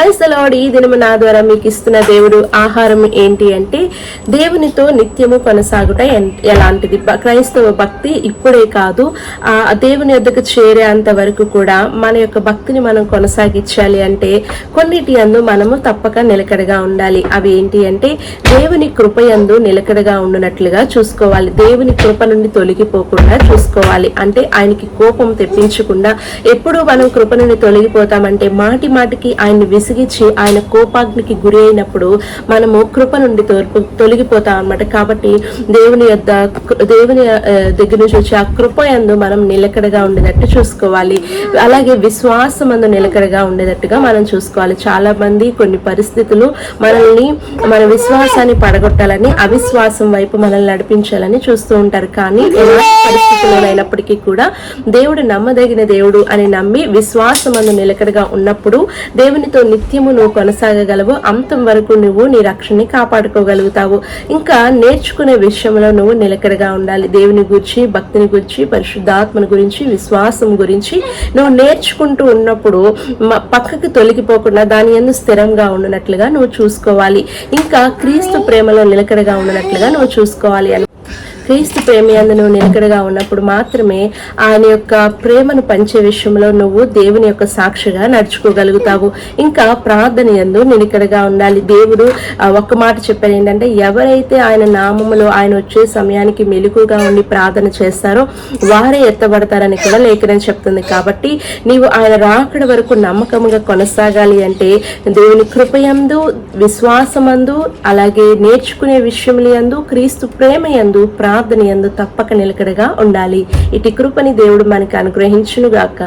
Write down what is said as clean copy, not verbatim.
Praise the lord. ఈ దినము నా ద్వారా మీకు ఇస్తున్న దేవుడు ఆహారం ఏంటి అంటే దేవునితో నిత్యము కొనసాగుట ఎలాంటిది. క్రైస్తవ భక్తి ఇప్పుడే కాదు, ఆ దేవుని యొద్దకు చేరేంత వరకు కూడా మన యొక్క భక్తిని మనం కొనసాగించాలి అంటే కొన్నిటి యందు మనము తప్పక నిలకడగా ఉండాలి. అవి ఏంటి అంటే దేవుని కృప యందు నిలకడగా ఉండునట్లుగా చూసుకోవాలి. దేవుని కృప నుండి తొలగిపోకుండా చూసుకోవాలి. అంటే ఆయనకి కోపం తెప్పించకుండా. ఎప్పుడు మనం కృప నుండి తొలగిపోతామంటే మాటి మాటికి ఆయన్ని విసిగించి ఆయన కోపాగ్నికి గురి అయినప్పుడు మనము కృప నుండి తొలగిపోతాం అన్నమాట. కాబట్టి దేవుని దగ్గర నుంచి వచ్చి ఆ కృప యందు మనం నిలకడగా ఉండేటట్టు చూసుకోవాలి. అలాగే విశ్వాసమందు నిలకడగా ఉండేటట్టుగా మనం చూసుకోవాలి. చాలా మంది కొన్ని పరిస్థితులు మనల్ని మన విశ్వాసాన్ని పడగొట్టాలని, అవిశ్వాసం వైపు మనల్ని నడిపించాలని చూస్తూ ఉంటారు. కానీ ఎలాంటి పరిస్థితుల్లోనైనప్పటికీ కూడా దేవుడు నమ్మదగిన దేవుడు అని నమ్మి విశ్వాసమందు నిలకడగా ఉన్నప్పుడు దేవునితో నిత్యము నువ్వు కొనసాగగలవు. అంతం వరకు నువ్వు నీ రక్షణని కాపాడుకోగలుగుతావు. ఇంకా నేర్చుకునే విషయంలో నువ్వు నిలకడగా ఉండాలి. దేవుని గురించి, భక్తిని గురించి, పరిశుద్ధాత్మని గురించి, విశ్వాసం గురించి నువ్వు నేర్చుకుంటూ ఉన్నప్పుడు పక్కకి తొలగిపోకుండా దాని యందు స్థిరంగా ఉన్నట్లుగా నువ్వు చూసుకోవాలి. ఇంకా క్రీస్తు ప్రేమలో నిలకడగా ఉన్నట్లుగా నువ్వు చూసుకోవాలి. క్రీస్తు ప్రేమ యందు నువ్వు నిలకడగా ఉన్నప్పుడు మాత్రమే ఆయన యొక్క ప్రేమను పంచే విషయంలో నువ్వు దేవుని యొక్క సాక్షిగా నడుచుకోగలుగుతావు. ఇంకా ప్రార్థన యందు నిలకడగా ఉండాలి. దేవుడు ఒక్క మాట చెప్పారు ఏంటంటే, ఎవరైతే ఆయన నామములో ఆయన వచ్చే సమయానికి మెలకుగా ఉండి ప్రార్థన చేస్తారో వారే ఎత్తబడతారని కూడా లేఖనం చెప్తుంది. కాబట్టి నీవు ఆయన రాకడ వరకు నమ్మకంగా కొనసాగాలి అంటే దేవుని కృపయందు, విశ్వాసమందు, అలాగే నేర్చుకునే విషయముల యందు, క్రీస్తు ప్రేమ యందు, ప్రార్థన యందు తప్పక నిలకడగా ఉండాలి. ఇటు కృపని దేవుడు మనకి అనుగ్రహించును గాక.